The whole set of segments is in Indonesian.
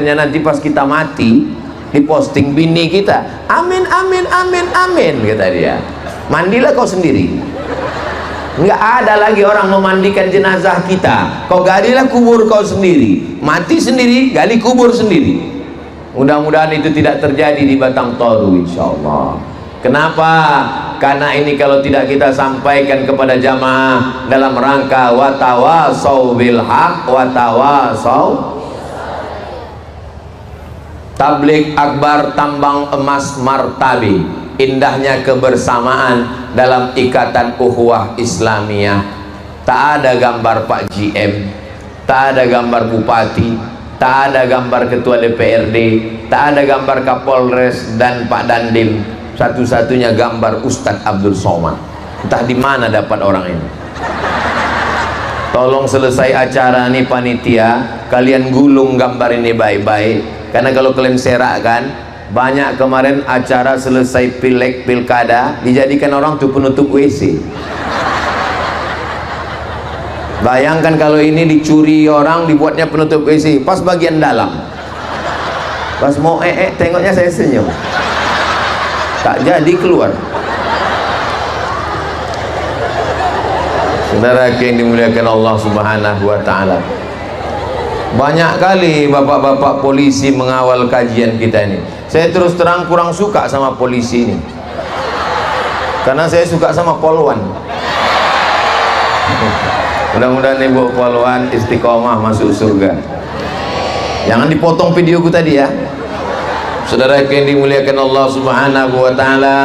nanti pas kita mati diposting bini kita, amin amin amin amin, kata dia, mandilah kau sendiri. Nggak ada lagi orang memandikan jenazah kita, kau galilah kubur kau sendiri, mati sendiri, gali kubur sendiri. Mudah-mudahan itu tidak terjadi di Batang Toru, insya Allah. Kenapa? Karena ini kalau tidak kita sampaikan kepada jamaah dalam rangka watawasau bil haq watawasau. Tablik akbar tambang emas martabi, indahnya kebersamaan dalam ikatan ukhuwah Islamiyah. Tak ada gambar Pak GM, tak ada gambar Bupati, tak ada gambar Ketua DPRD, tak ada gambar Kapolres dan Pak Dandim. Satu-satunya gambar Ustadz Abdul Somad. Entah di mana dapat orang ini. Tolong selesai acara nih panitia, kalian gulung gambar ini baik-baik. Karena kalau kalian serakkan, banyak kemarin acara selesai pilek pilkada dijadikan orang tuh penutup WC. Bayangkan kalau ini dicuri orang, dibuatnya penutup WC pas bagian dalam. Pas mau tengoknya saya senyum, tak jadi keluar. Saudara yang dimuliakan Allah Subhanahu wa ta'ala, banyak kali bapak-bapak polisi mengawal kajian kita ini. Saya terus terang kurang suka sama polisi ini, karena saya suka sama polwan. Mudah-mudahan ibu polwan istiqomah masuk surga. Jangan dipotong videoku tadi ya. Saudara yang dimuliakan Allah Subhanahu wa ta'ala,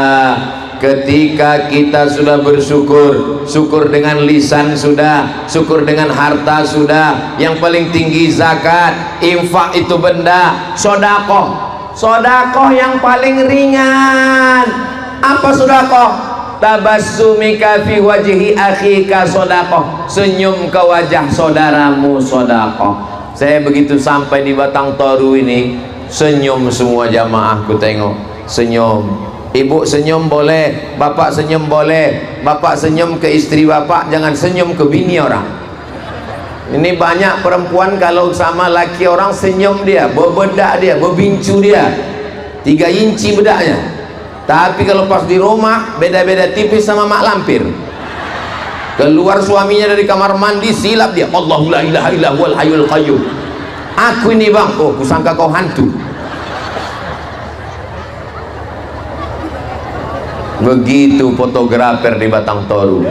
ketika kita sudah bersyukur, syukur dengan lisan sudah, syukur dengan harta sudah, yang paling tinggi zakat, infak itu benda, sodakoh, sodakoh yang paling ringan. Apa sodakoh? Tabassumika fi wajhi akhika sodakoh, senyum ke wajah saudaramu sodakoh. Saya begitu sampai di Batang Toru ini, senyum semua jamaahku, tengok senyum. Ibu senyum boleh, bapak senyum boleh, bapak senyum ke istri bapak, jangan senyum ke bini orang. Ini banyak perempuan kalau sama laki orang senyum dia, bebedak dia, bebincu dia, 3 inci bedaknya. Tapi kalau pas di rumah beda-beda tipis sama mak lampir. Keluar suaminya dari kamar mandi, silap dia, Allahu la ilaha illa huwal hayyul qayyum. Aku ini bang, oh kusangka kau hantu. Begitu fotografer di Batang Toru,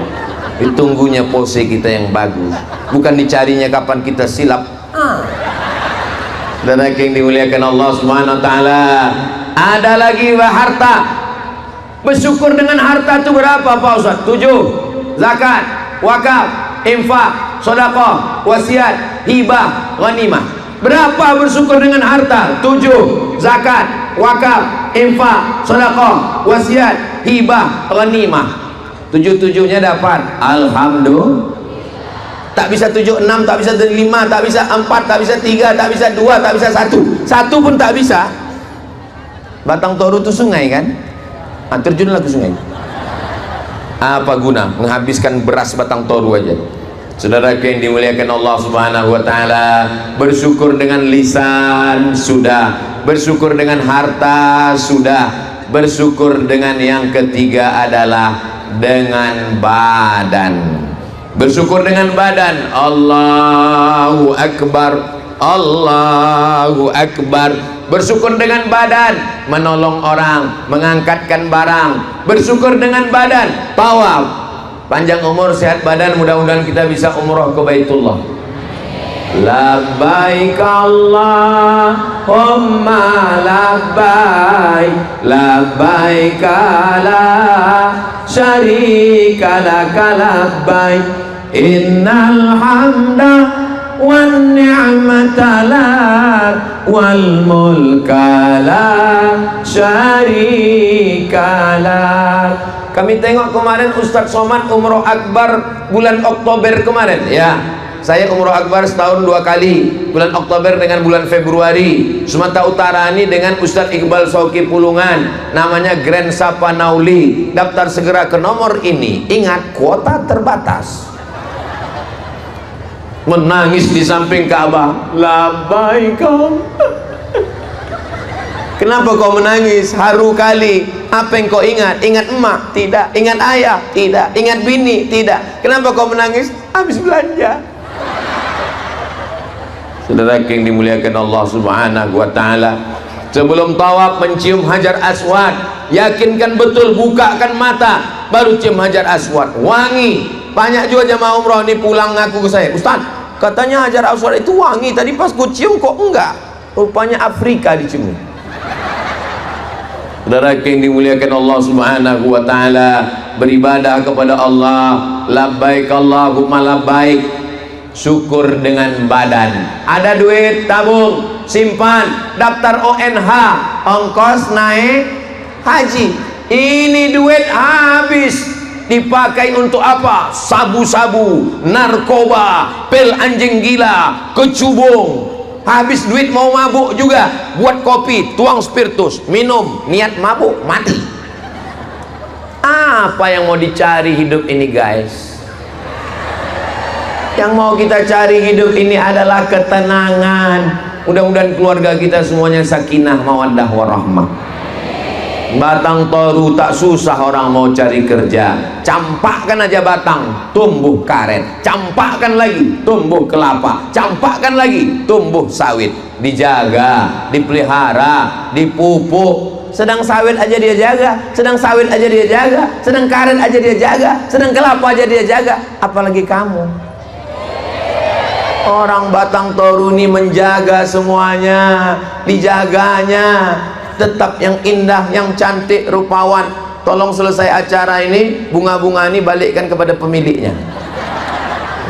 ditunggunya pose kita yang bagus, bukan dicarinya kapan kita silap. Dan yang dimuliakan Allah Subhanahu wa ta'ala, ada lagi harta. Bersyukur dengan harta itu berapa Pak Ustaz? 7. Zakat, wakaf, infak, sedekah, wasiat, hibah, ghanimah. Berapa bersyukur dengan harta? 7. Zakat, wakaf, infak, sedekah, wasiat, hibah, ghanimah. 7-7-nya dapat. Alhamdulillah. Tak bisa 7, 6, tak bisa 5, tak bisa 4, tak bisa 3, tak bisa 2, tak bisa 1. 1 pun tak bisa. Batang Toru itu sungai kan? Terjunlah ke sungai. Apa guna menghabiskan beras Batang Toru aja? Saudara yang dimuliakan Allah Subhanahu wa ta'ala, bersyukur dengan lisan sudah, bersyukur dengan harta sudah, bersyukur dengan yang ketiga adalah dengan badan. Bersyukur dengan badan. Allahu Akbar, Allahu Akbar. Bersyukur dengan badan, menolong orang, mengangkatkan barang. Bersyukur dengan badan, tawaf. Panjang umur, sehat badan, mudah-mudahan kita bisa umroh ke Baitullah. Labbaik Allahumma labbaik, labbaik la syarika laka labbaik, innal hamda wan ni'mata lak wal mulka la syarika lak. Kami tengok kemarin Ustadz Somad umroh akbar bulan Oktober kemarin ya. Saya umroh akbar setahun 2 kali, bulan Oktober dengan bulan Februari. Sumatera Utara ini dengan Ustadz Iqbal Sauki Pulungan, namanya Grand Sapa Nauli. Daftar segera ke nomor ini, ingat kuota terbatas. Menangis di samping Ka'bah, labbaik Kenapa kau menangis? Haru kali. Apa yang kau ingat? Ingat emak? Tidak. Ingat ayah? Tidak. Ingat bini? Tidak. Kenapa kau menangis? Habis belanja. Saudara yang dimuliakan Allah Subhanahu wa taala, sebelum tawaf mencium Hajar Aswad, yakinkan betul, bukakan mata, baru cium Hajar Aswad, wangi. Banyak juga jemaah umrah ini pulang ngaku ke saya, Ustaz, katanya Hajar Aswad itu wangi, tadi pas ku cium kok enggak, rupanya Afrika dicium. Saudara yang dimuliakan Allah Subhanahu wa taala, beribadah kepada Allah, labbaik Allahumma labbaik, syukur dengan badan. Ada duit, tabung, simpan, daftar ONH, ongkos naik haji. Ini duit habis, dipakai untuk apa? Sabu-sabu, narkoba, pil anjing gila, kecubung. Habis duit mau mabuk juga, buat kopi, tuang spiritus, minum, niat mabuk, mati. Apa yang mau dicari hidup ini, guys? Yang mau kita cari hidup ini adalah ketenangan. Mudah-mudahan keluarga kita semuanya sakinah, mawaddah, warahmah. Batang toru tak susah orang mau cari kerja. Campakkan aja batang, tumbuh karet. Campakkan lagi, tumbuh kelapa. Campakkan lagi, tumbuh sawit. Dijaga, dipelihara, dipupuk. Sedang sawit aja dia jaga, sedang sawit aja dia jaga, sedang karet aja dia jaga, sedang kelapa aja dia jaga. Apalagi kamu. Orang batang toru ini menjaga semuanya, dijaganya. Tetap yang indah, yang cantik, rupawan. Tolong selesai acara ini, bunga-bunga ini balikkan kepada pemiliknya.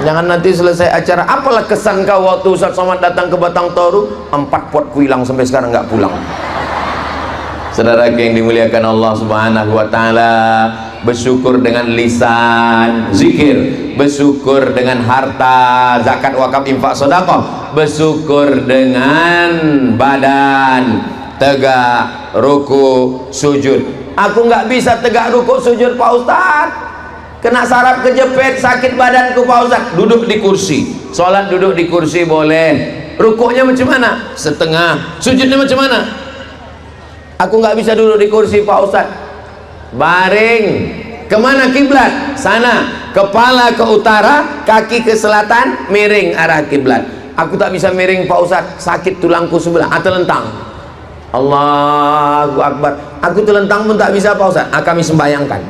Jangan nanti selesai acara, apalah kesan kau waktu Ustaz Somad datang ke Batang Toru, 4 pot kuilang sampai sekarang nggak pulang. Saudara yang dimuliakan Allah Subhanahu wa taala, bersyukur dengan lisan, zikir, bersyukur dengan harta, zakat, wakaf, infak, sedekah, bersyukur dengan badan, tegak, ruku, sujud. Aku nggak bisa tegak, ruku, sujud Pak Ustaz, kena saraf kejepit, sakit badanku Pak Ustaz. Duduk di kursi, sholat duduk di kursi boleh. Rukuknya macam mana? Setengah. Sujudnya macam mana? Aku nggak bisa duduk di kursi Pak Ustaz. Baring. Kemana kiblat? Sana. Kepala ke utara, kaki ke selatan, miring arah kiblat. Aku tak bisa miring Pak Ustaz, sakit tulangku sebelah. Terlentang. Allahu Akbar. Aku terlentang pun tak bisa Pak Ustaz. Kami sembayangkan.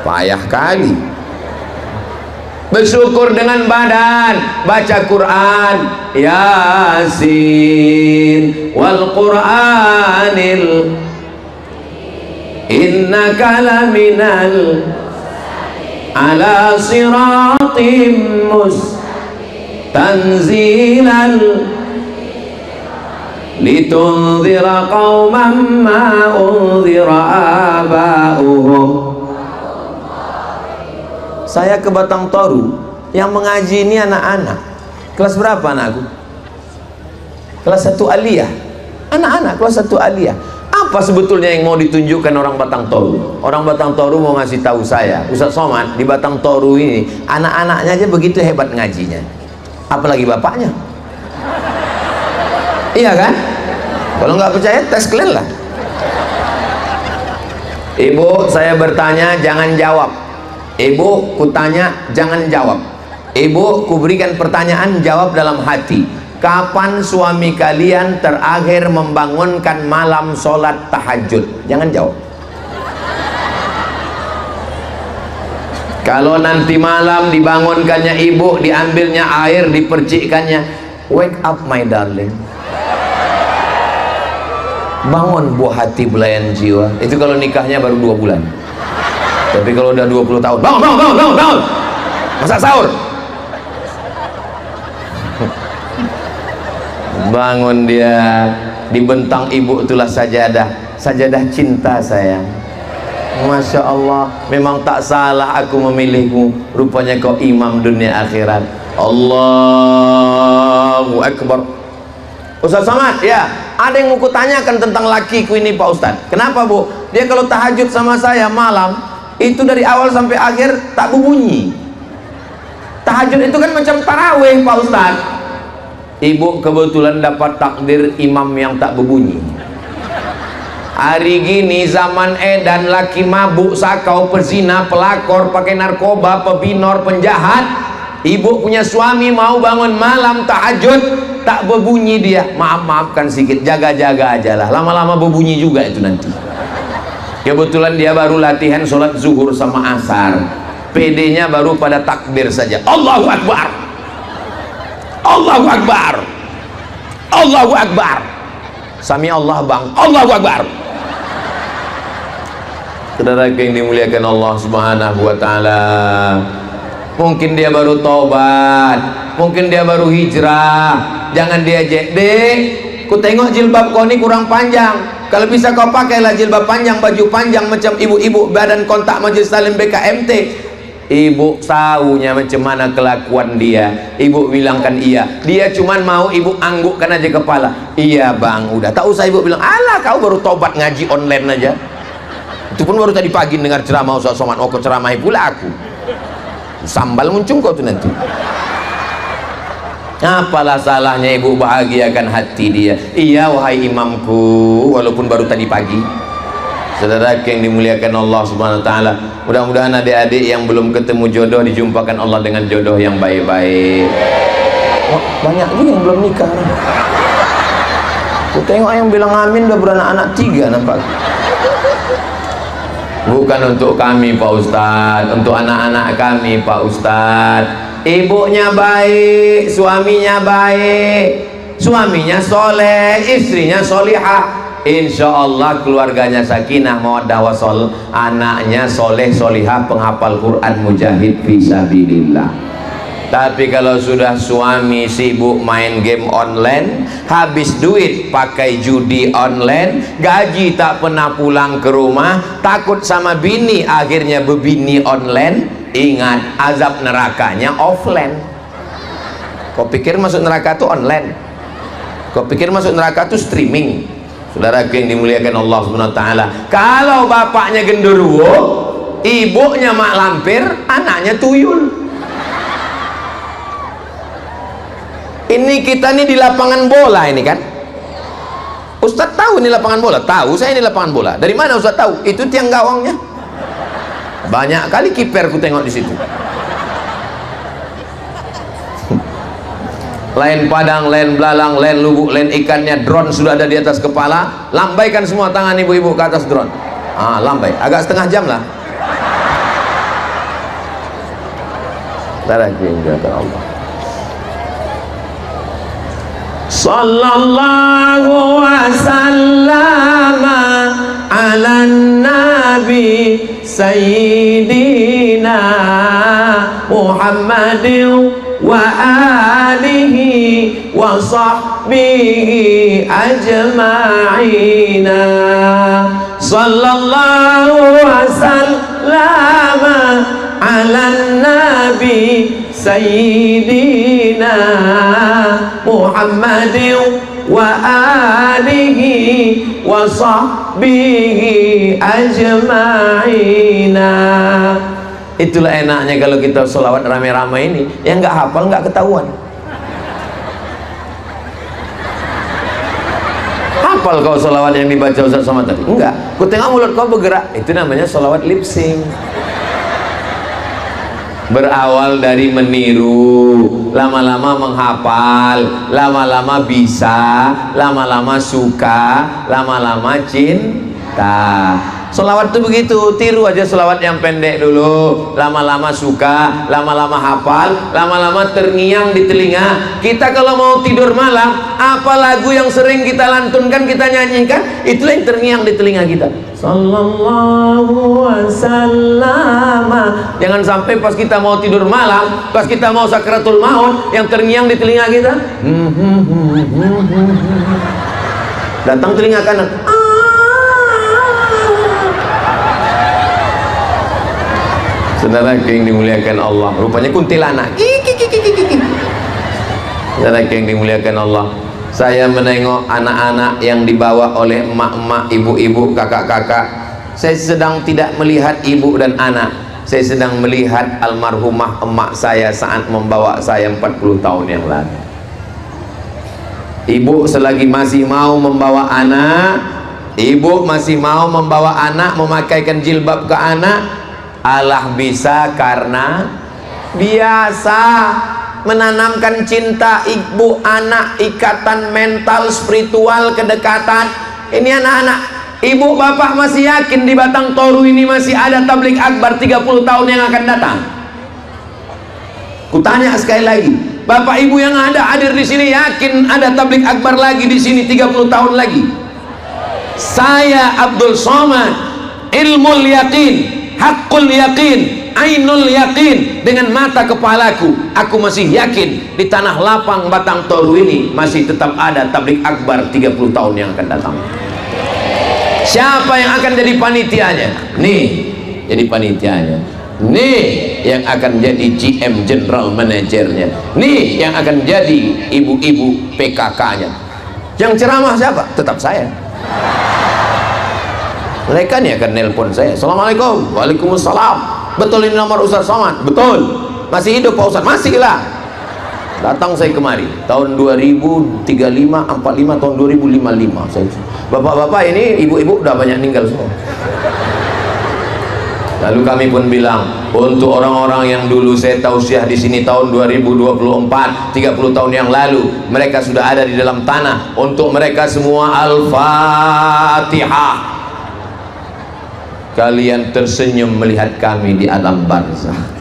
Payah kali. Bersyukur dengan badan, baca Quran, Yasin wal Quranil innaka laminal ala siratim tanzilal litunzira qauman ma unzira aba'uhum. Saya ke Batang Toru, yang mengaji ini anak-anak. Kelas berapa anakku? Kelas 1 aliyah. Anak-anak kelas 1 aliyah. Apa sebetulnya yang mau ditunjukkan orang Batang Toru? Orang Batang Toru mau ngasih tahu saya, Ustaz Somad, di Batang Toru ini anak-anaknya aja begitu hebat ngajinya, apalagi bapaknya. Iya kan? Kalau nggak percaya tes kalian lah. Ibu, saya bertanya jangan jawab. Ibu, kutanya jangan jawab. Ibu, kuberikan pertanyaan, jawab dalam hati. Kapan suami kalian terakhir membangunkan malam sholat tahajud? Jangan jawab. Kalau nanti malam dibangunkannya ibu, diambilnya air, dipercikkannya, wake up my darling, bangun buah hati belayan jiwa. Itu kalau nikahnya baru 2 bulan. Tapi kalau udah 20 tahun, bangun, bangun, bangun, bangun, bangun, masak sahur. Bangun dia, dibentang ibu itulah sajadah, sajadah cinta sayang. Masya Allah, memang tak salah aku memilihmu. Rupanya kau imam dunia akhirat. Allahu Akbar. Ustaz Somad, ya, ada yang mau kutanyakan tentang lakiku ini Pak Ustaz. Kenapa Bu? Dia kalau tahajud sama saya malam, itu dari awal sampai akhir tak berbunyi. Tahajud itu kan macam tarawih Pak Ustaz. ibu kebetulan dapat takdir imam yang tak berbunyi. Hari gini zaman edan, laki mabuk, sakau, pezina, pelakor, pakai narkoba, pebinor, penjahat. Ibu punya suami mau bangun malam tahajud, tak berbunyi dia. Maafkan sedikit, jaga-jaga aja lah, lama-lama berbunyi juga itu nanti. Kebetulan dia baru latihan sholat zuhur sama asar, PD-nya baru pada takbir saja. Allahu Akbar, Allahu Akbar, Allahu Akbar. Sami Allah bang, Allahu Akbar. Saudara yang dimuliakan Allah Subhanahu wa taala, mungkin dia baru taubat, mungkin dia baru hijrah. Jangan diajak, "Dek, ku tengok jilbab kau ini kurang panjang. Kalau bisa kau pakailah jilbab panjang, baju panjang macam ibu-ibu badan kontak Majelis Taklim BKMT." Ibu tahunya macam mana kelakuan dia. Ibu bilangkan iya, dia cuman mau ibu anggukkan aja kepala. Iya bang, udah, tak usah ibu bilang, "Alah kau baru tobat ngaji online aja." Itu pun baru tadi pagi dengar ceramah Ustaz Somad. Oh, kau ceramahi pula aku. Sambal muncung kau tuh nanti. Apalah salahnya ibu bahagiakan hati dia. Iya wahai imamku, walaupun baru tadi pagi. Saudara yang dimuliakan Allah Subhanahu wa taala, mudah-mudahan adik-adik yang belum ketemu jodoh dijumpakan Allah dengan jodoh yang baik-baik. Oh, banyak juga yang belum nikah. Aku tengok yang bilang amin udah beranak-anak 3 nampak. Bukan untuk kami Pak Ustadz, untuk anak-anak kami Pak Ustadz. Ibunya baik, suaminya baik, suaminya soleh, istrinya solihah. Insya Allah keluarganya sakinah mawaddah wasol, anaknya soleh solihah, penghafal Quran, mujahid fisabilillah. Tapi kalau sudah suami sibuk main game online, habis duit pakai judi online, gaji tak pernah pulang ke rumah, takut sama bini, akhirnya bebini online. Ingat, azab nerakanya offline. Kau pikir masuk neraka itu online? Kau pikir masuk neraka itu streaming? Saudara yang dimuliakan Allah Subhanahu wa taala, kalau bapaknya genderuwo, ibunya mak lampir, anaknya tuyul. Ini kita nih di lapangan bola ini kan. Ustadz tahu ini lapangan bola? Tahu saya ini lapangan bola. Dari mana Ustadz tahu? Itu tiang gawangnya. Banyak kali kiper ku tengok di situ. Lain padang, lain belalang, lain lubuk, lain ikannya, drone sudah ada di atas kepala. Lambaikan semua tangan ibu-ibu ke atas drone. Ah, lambai. Agak setengah jam lah. Allah. Sallallahu wasallam ala nabi sayyidina Muhammadin wa alihi wa sahbihi ajma'ina. Sallallahu wasallam ala nabi sayyidina Muhammadin wa alihi wa sahbihi ajma'ina. Itulah enaknya kalau kita sholawat rame-rame ini, yang nggak hafal nggak ketahuan. Hafal kau sholawat yang dibaca Ustaz Somad tadi? Enggak, ku tengok mulut kau bergerak, itu namanya sholawat lip sync. Berawal dari meniru, lama-lama menghafal, lama-lama bisa, lama-lama suka, lama-lama cinta. Sholawat itu begitu, tiru aja sholawat yang pendek dulu, lama-lama suka, lama-lama hafal, lama-lama terngiang di telinga. Kita kalau mau tidur malam, apa lagu yang sering kita lantunkan, kita nyanyikan, itulah yang terngiang di telinga kita. Sallallahu wasallam. Jangan sampai pas kita mau tidur malam, pas kita mau sakratul maut, yang terngiang di telinga kita, datang telinga kanan, saudara yang dimuliakan Allah, rupanya kuntilanak. Saudara yang dimuliakan Allah, saya menengok anak-anak yang dibawa oleh emak-emak, ibu-ibu, kakak-kakak. Saya sedang tidak melihat ibu dan anak, saya sedang melihat almarhumah emak saya saat membawa saya 40 tahun yang lalu. Ibu selagi masih mau membawa anak, ibu masih mau membawa anak, memakaikan jilbab ke anak, Allah bisa karena biasa menanamkan cinta ibu anak, ikatan mental, spiritual, kedekatan. Ini anak-anak, ibu bapak masih yakin di Batang Toru ini masih ada tabligh akbar 30 tahun yang akan datang? Kutanya sekali lagi, bapak ibu yang ada hadir di sini yakin ada tabligh akbar lagi di sini 30 tahun lagi? Saya Abdul Somad, ilmul yakin, hakul yakin, ainul yakin, dengan mata kepalaku aku masih yakin di tanah lapang Batang Toru ini masih tetap ada tabligh akbar 30 tahun yang akan datang. Siapa yang akan jadi panitianya? Nih jadi panitianya, nih yang akan jadi GM general manajernya, nih yang akan jadi ibu-ibu PKK-nya. Yang ceramah siapa? Tetap saya. Mereka nih akan nelpon saya, Assalamualaikum. Waalaikumsalam. Betul ini nomor Ustaz Somad? Betul. Masih hidup Pak Ustaz? Masih lah. Datang saya kemari tahun 2035, 45, tahun 2055 saya. Bapak-bapak ini, ibu-ibu udah banyak meninggal semua. Lalu kami pun bilang, untuk orang-orang yang dulu saya tausiah di sini tahun 2024, 30 tahun yang lalu, mereka sudah ada di dalam tanah. Untuk mereka semua Al-Fatihah. Kalian tersenyum melihat kami di alam barzah.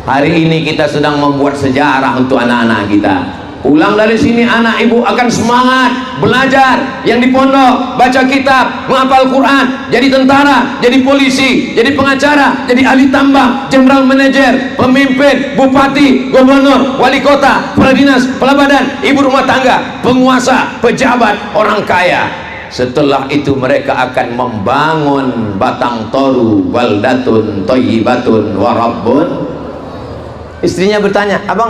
Hari ini kita sedang membuat sejarah untuk anak-anak kita. Pulang dari sini anak ibu akan semangat belajar yang di pondok, baca kitab, menghafal Quran, jadi tentara, jadi polisi, jadi pengacara, jadi ahli tambang, general manager, pemimpin, bupati, gubernur, wali kota, kepala dinas, kepala badan, ibu rumah tangga, penguasa, pejabat, orang kaya. Setelah itu mereka akan membangun Batang Toru, baldatun thayyibatun wa rabbun. Istrinya bertanya, abang,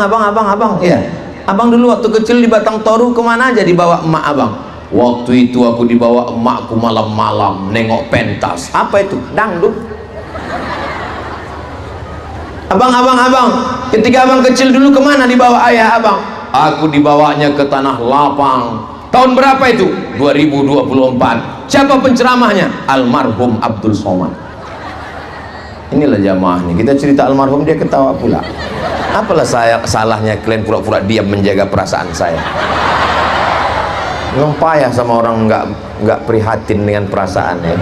ya, abang dulu waktu kecil di Batang Toru kemana aja dibawa emak abang? Waktu itu aku dibawa emakku malam-malam nengok pentas. Apa itu? Dangdut. Abang, ketika abang kecil dulu kemana dibawa ayah abang? Aku dibawanya ke tanah lapang. Tahun berapa itu? 2024. Siapa penceramahnya? Almarhum Abdul Somad. Inilah jamaahnya. Kita cerita almarhum dia ketawa pula. Apalah salahnya kalian pura-pura diam menjaga perasaan saya? Memang payah sama orang nggak prihatin dengan perasaan ya.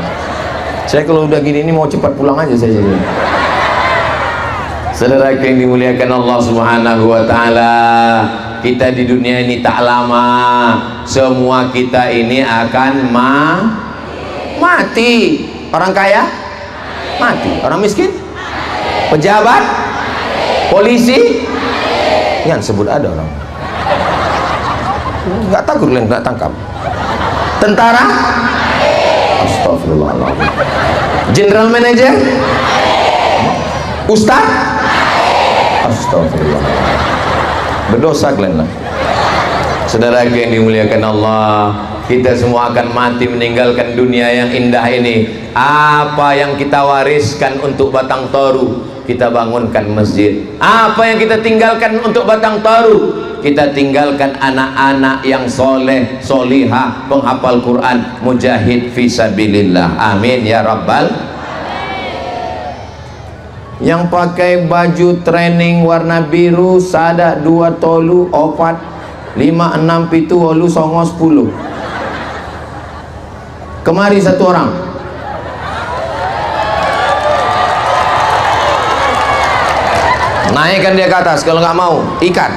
Saya kalau udah gini ini mau cepat pulang aja saya jadi. Saudara yang dimuliakan Allah Subhanahu wa taala, kita di dunia ini tak lama. Semua kita ini akan mati. Orang kaya mati, orang miskin, pejabat, polisi, yang sebut ada orang nggak takut kalian nggak tangkap, tentara, astagfirullahaladzim, general manager, ustaz, astagfirullahaladzim, berdosa kalian lah. Saudara yang dimuliakan Allah, kita semua akan mati meninggalkan dunia yang indah ini. Apa yang kita wariskan untuk Batang Toru? Kita bangunkan masjid. Apa yang kita tinggalkan untuk Batang Toru? Kita tinggalkan anak-anak yang soleh, solihah, penghafal Quran, mujahid fisabilillah. Amin ya rabbal. Yang pakai baju training warna biru, sada 2 tolu 4 5 6 7 8 9 10. Kemari satu orang. Naikkan dia ke atas, kalau nggak mau ikat.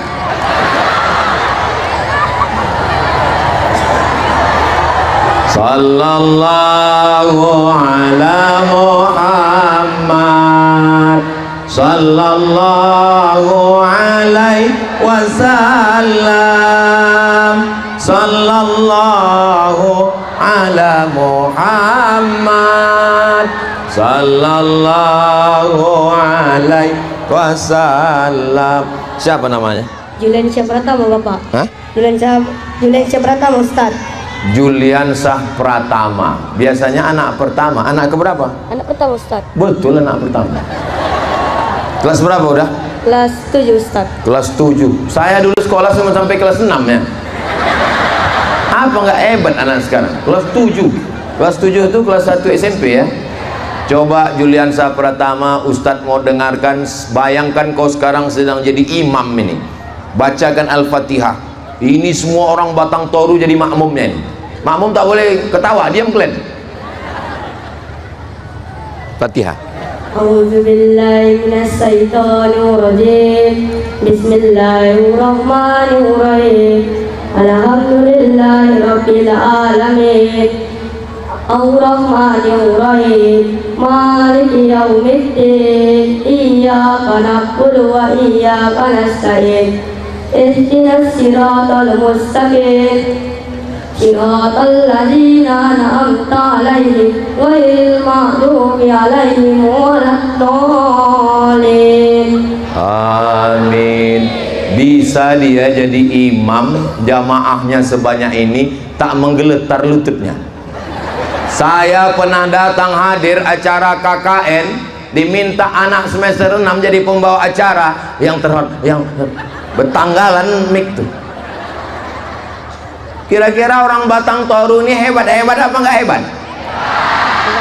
Sallallahu ala Muhammad, sallallahu alaihi wasallam, sallallahu ala Muhammad, sallallahu alaihi wasallam. Siapa namanya? Julian Syah Pratama, Bapak. Hah? Julian Syah Pratama, Ustaz. Julian Syah Pratama. Biasanya anak pertama. Anak keberapa? Anak pertama, Ustaz. Betul, anak pertama. Kelas berapa udah? Kelas 7, Ustaz. Kelas 7. Saya dulu sekolah cuma sampai kelas 6 ya. Apa nggak hebat anak sekarang? Kelas 7. Kelas 7 itu kelas 1 SMP ya. Coba Juliansa Pratama, Ustadz mau dengarkan. Bayangkan kau sekarang sedang jadi imam ini. Bacakan Al-Fatihah. Ini semua orang Batang Toru jadi makmumnya ini. Makmum tak boleh ketawa, diam kalian. Fatihah. A'udzu billahi minas syaitonir rajim. Bismillahirrahmanirrahim. Alhamdulillahi rabbil alamin. Ar-Rahmanir-Rahim. Maliki yaumiddin. Iyyaka na'budu wa iyyaka nasta'in. Ihdinas siratal mustaqim. Siratal ladzina an'amta 'alaihim ghairil maghdubi 'alaihim waladdallin. Amin. Bisa dia jadi imam, jamaahnya sebanyak ini tak menggeletar lututnya. Saya pernah datang hadir acara KKN, diminta anak semester 6 jadi pembawa acara, yang bertanggalan mic tuh. Kira-kira orang Batang Toru ini hebat-hebat apa enggak hebat?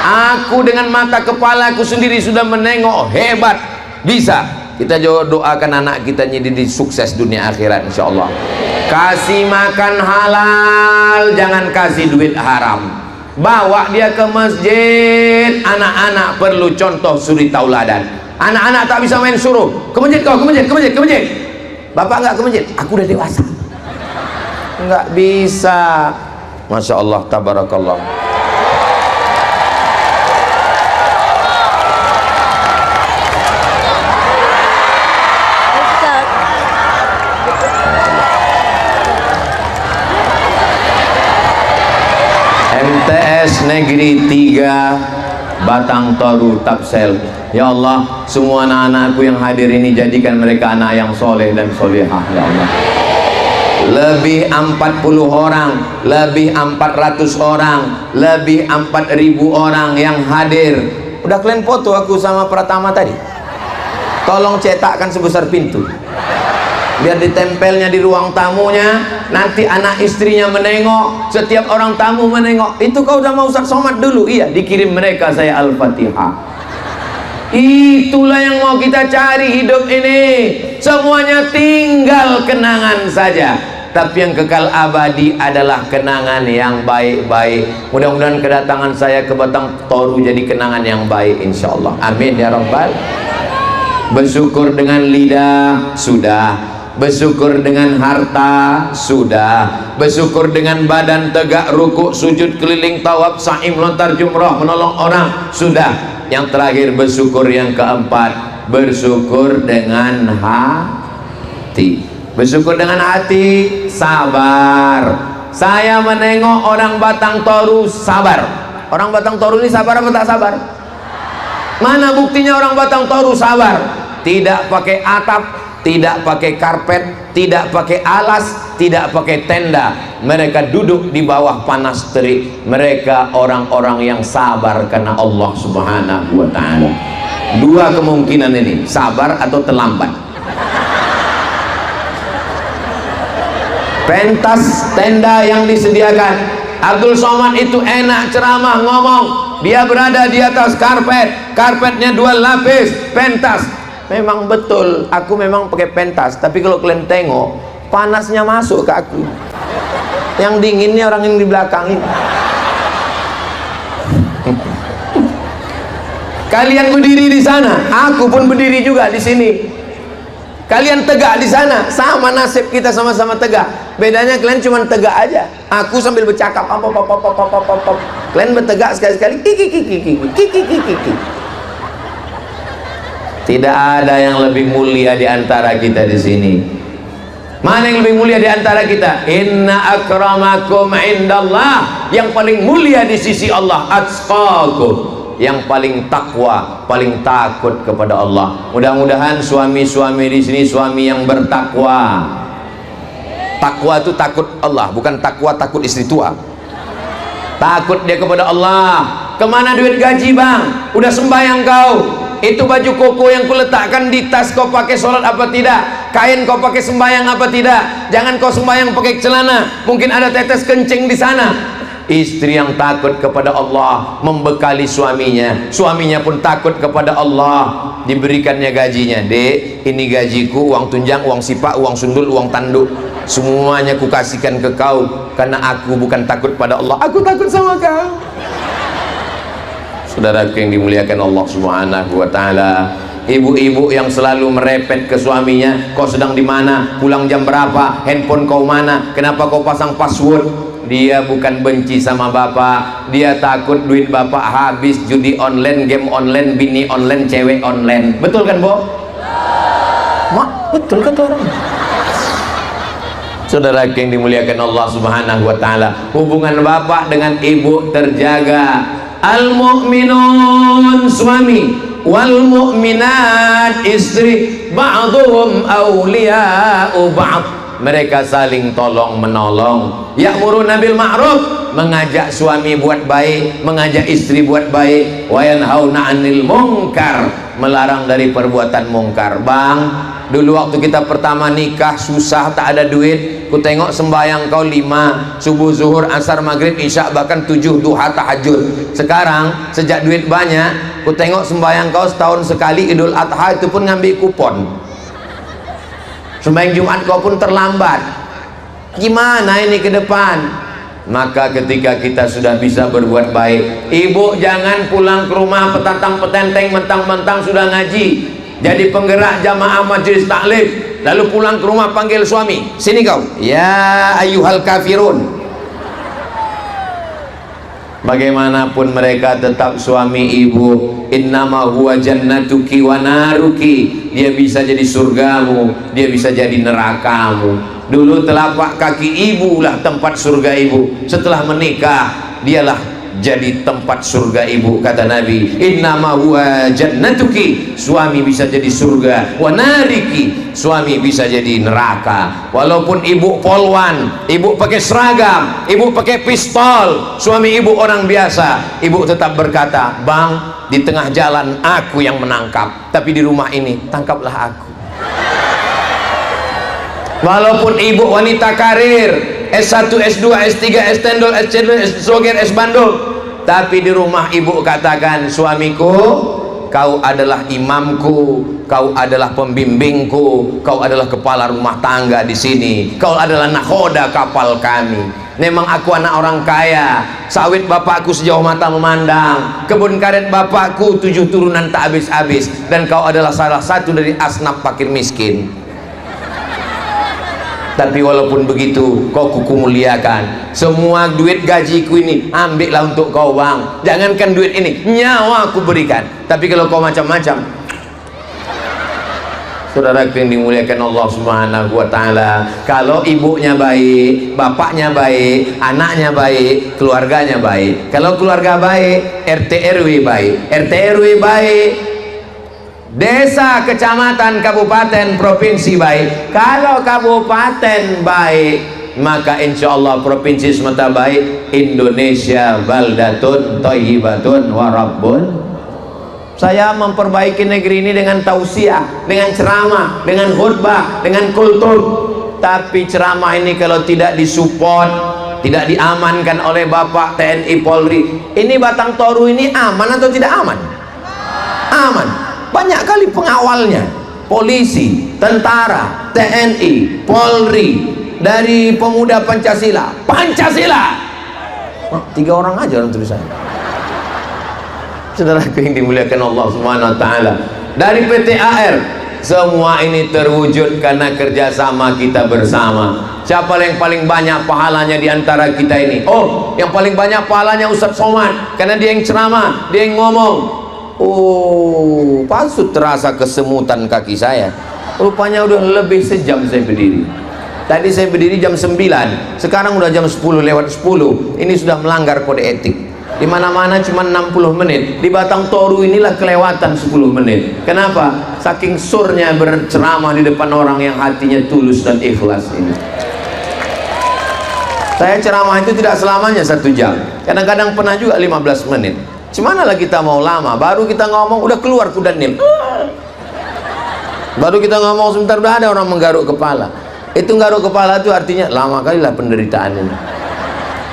Aku dengan mata kepala aku sendiri sudah menengok hebat. Bisa. Kita doakan anak kita jadi sukses dunia akhirat insyaallah. Kasih makan halal, jangan kasih duit haram. Bawa dia ke masjid. Anak-anak perlu contoh suri tauladan. Anak-anak tak bisa main suruh ke masjid, kau ke masjid, ke masjid, ke masjid. Bapak enggak ke masjid, aku udah dewasa. Enggak bisa. Masya Allah, tabarakallah. MTS Negeri 3 Batang Toru Tapsel. Ya Allah, semua anak-anakku yang hadir ini jadikan mereka anak yang soleh dan solehah ya Allah. Lebih 40 orang, lebih 400 orang, lebih 4.000 orang yang hadir. Udah kalian foto aku sama Pratama tadi? Tolong cetakkan sebesar pintu, biar ditempelnya di ruang tamunya. Nanti anak istrinya menengok, setiap orang tamu menengok. Itu kau udah mau Ustaz Somad dulu? Iya, dikirim mereka saya Al-Fatihah. Itulah yang mau kita cari hidup ini. Semuanya tinggal kenangan saja, tapi yang kekal abadi adalah kenangan yang baik-baik. Mudah-mudahan kedatangan saya ke Batang Toru jadi kenangan yang baik insyaallah. Amin ya rabbal. Bersyukur dengan lidah sudah, bersyukur dengan harta sudah, bersyukur dengan badan tegak rukuk sujud keliling tawaf sa'i melontar jumrah menolong orang sudah. Yang terakhir bersyukur, yang keempat bersyukur dengan hati. Bersyukur dengan hati, sabar. Saya menengok orang Batang Toru sabar. Orang Batang Toru ini sabar apa tak sabar? Mana buktinya orang Batang Toru sabar? Tidak pakai atap, tidak pakai karpet, tidak pakai alas, tidak pakai tenda. Mereka duduk di bawah panas terik. Mereka orang-orang yang sabar karena Allah Subhanahu wa ta'ala. Dua kemungkinan ini, sabar atau terlambat. Pentas tenda yang disediakan Abdul Somad itu enak ceramah ngomong. Dia berada di atas karpet, karpetnya 2 lapis, pentas. Memang betul, aku memang pakai pentas, tapi kalau kalian tengok panasnya masuk ke aku. Yang dinginnya orang yang di belakang ini. Kalian berdiri di sana, aku pun berdiri juga di sini. Kalian tegak di sana, sama nasib kita sama-sama tegak. Bedanya kalian cuma tegak aja. Aku sambil bercakap, kalian bertegak sekali-sekali. Tidak ada yang lebih mulia di antara kita di sini. Mana yang lebih mulia di antara kita? Inna akramakum indallah. Yang paling mulia di sisi Allah atqakum, yang paling takwa, paling takut kepada Allah. Mudah-mudahan suami-suami di sini suami yang bertakwa. Takwa itu takut Allah, bukan takwa takut istri tua. Takut dia kepada Allah. Kemana duit gaji bang? Udah sembahyang kau? Itu baju koko yang kuletakkan di tas, kau pakai sholat apa tidak? Kain kau pakai sembahyang apa tidak? Jangan kau sembahyang pakai celana, mungkin ada tetes kencing di sana. Istri yang takut kepada Allah membekali suaminya, suaminya pun takut kepada Allah, diberikannya gajinya. Dek, ini gajiku, uang tunjang, uang sipak, uang sundul, uang tanduk, semuanya kukasihkan ke kau, karena aku bukan takut pada Allah, aku takut sama kau. Saudaraku yang dimuliakan Allah Subhanahu wa ta'ala, ibu-ibu yang selalu merepet ke suaminya, kau sedang di mana, pulang jam berapa, handphone kau mana, kenapa kau pasang password? Dia bukan benci sama bapak, dia takut duit bapak habis judi online, game online, bini online, cewek online. Betul kan, Bo? Mak, betul kan tuh orang? Saudara yang dimuliakan Allah Subhanahu wa ta'ala, hubungan bapak dengan ibu terjaga. Al-mu'minun suami, wal mu'minat istri, ba'duhum awliya'u ba'd. Mereka saling tolong menolong. Ya'muruna bil ma'ruf, mengajak suami buat baik, mengajak istri buat baik. Wa yanhauna 'anil munkar, melarang dari perbuatan mungkar. Bang, dulu waktu kita pertama nikah susah, tak ada duit, ku tengok sembahyang kau 5, subuh, zuhur, asar, maghrib, isya, bahkan 7 duha, tahajud. Sekarang sejak duit banyak, ku tengok sembahyang kau setahun sekali, Idul Adha itu pun ngambil kupon. Sembahyang Jumat kau pun terlambat. Gimana ini ke depan? Maka ketika kita sudah bisa berbuat baik, ibu jangan pulang ke rumah petatang petenteng, mentang-mentang sudah ngaji, jadi penggerak jamaah majelis taklim, lalu pulang ke rumah panggil suami, sini kau, ya ayyuhal kafirun. Bagaimanapun mereka tetap suami ibu. Innama huwa jannatuki wa naruki, dia bisa jadi surgamu, dia bisa jadi nerakamu. Dulu telapak kaki ibu lah tempat surga ibu, setelah menikah dialah jadi tempat surga ibu. Kata Nabi, innama huwa jannatuki, suami bisa jadi surga, wa nariki, suami bisa jadi neraka. Walaupun ibu polwan, ibu pakai seragam, ibu pakai pistol, suami ibu orang biasa, ibu tetap berkata, bang, di tengah jalan aku yang menangkap, tapi di rumah ini tangkaplah aku. Walaupun ibu wanita karir, S1, S2, S3, S10, S10, S-Soger, S-Bandul, tapi di rumah ibu katakan, suamiku, kau adalah imamku, kau adalah pembimbingku, kau adalah kepala rumah tangga di sini, kau adalah nakhoda kapal kami. Memang aku anak orang kaya, sawit bapakku sejauh mata memandang, kebun karet bapakku 7 turunan tak habis-habis, dan kau adalah salah satu dari asnaf fakir miskin. Tapi walaupun begitu, kau kuku muliakan. Semua duit gajiku ini ambillah untuk kau, bang. Jangankan duit ini, nyawa aku berikan. Tapi kalau kau macam-macam, saudara yang dimuliakan Allah Subhanahu wa ta'ala, kalau ibunya baik, bapaknya baik, anaknya baik, keluarganya baik. Kalau keluarga baik, RT RW baik, RT RW baik, desa, kecamatan, kabupaten, provinsi baik. Kalau kabupaten baik, maka insya Allah provinsi semata baik. Indonesia baldatun thayyibatun wa rabbun. Saya memperbaiki negeri ini dengan tausiah, dengan ceramah, dengan khutbah, dengan kultur. Tapi ceramah ini kalau tidak disupport, tidak diamankan oleh Bapak TNI Polri, ini Batang Toru ini aman atau tidak aman? Aman. Banyak kali pengawalnya, polisi, tentara, TNI, Polri, dari pemuda Pancasila, Pancasila. Oh, 3 orang aja orang tulisannya. Saudara yang dimuliakan Allah Subhanahu wa ta'ala, dari PT AR, semua ini terwujud karena kerjasama kita bersama. Siapa yang paling banyak pahalanya di antara kita ini? Oh, yang paling banyak pahalanya Ustadz Somad, karena dia yang ceramah, dia yang ngomong. Oh, pasut terasa kesemutan kaki saya. Rupanya udah lebih sejam saya berdiri. Tadi saya berdiri jam 9, sekarang udah jam 10 lewat 10. Ini sudah melanggar kode etik. Di mana-mana cuma 60 menit. Di Batang Toru inilah kelewatan 10 menit. Kenapa? Saking surnya berceramah di depan orang yang hatinya tulus dan ikhlas ini. Saya ceramah itu tidak selamanya 1 jam. Kadang-kadang pernah juga 15 menit. Cemanalah kita mau lama, baru kita ngomong udah keluar kuda nil. Baru kita ngomong sebentar udah ada orang menggaruk kepala. Itu garuk kepala itu artinya lama kali lah penderitaan ini.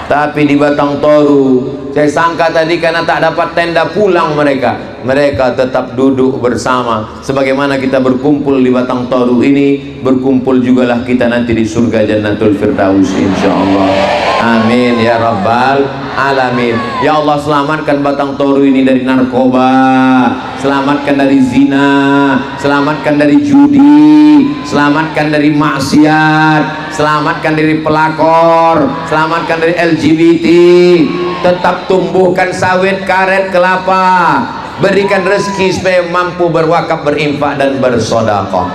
Tapi di Batang Toru, saya sangka tadi karena tak dapat tenda pulang mereka tetap duduk bersama. Sebagaimana kita berkumpul di Batang Toru ini, berkumpul jugalah kita nanti di surga Jannatul Firdaus insyaallah. Amin ya rabbal alamin. Ya Allah, selamatkan Batang Toru ini dari narkoba, selamatkan dari zina, selamatkan dari judi, selamatkan dari maksiat, selamatkan dari pelakor, selamatkan dari LGBT. Tetap tumbuhkan sawit, karet, kelapa, berikan rezeki supaya mampu berwakaf, berinfak dan bersedekah.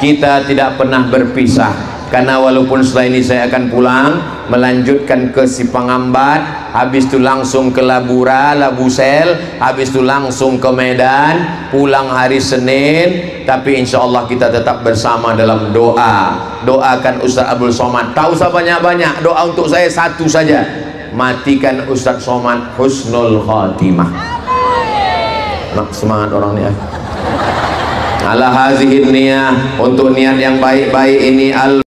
Kita tidak pernah berpisah, karena walaupun setelah ini saya akan pulang melanjutkan ke Sipangambat, habis itu langsung ke Labura, Labusel, habis itu langsung ke Medan, pulang hari Senin. Tapi insya Allah kita tetap bersama dalam doa. Doakan Ustaz Abdul Somad, tak usah banyak-banyak, doa untuk saya satu saja, matikan Ustaz Somad husnul khatimah. Nak semangat orang ni ala hazihin niyah, untuk niat yang baik-baik ini. Al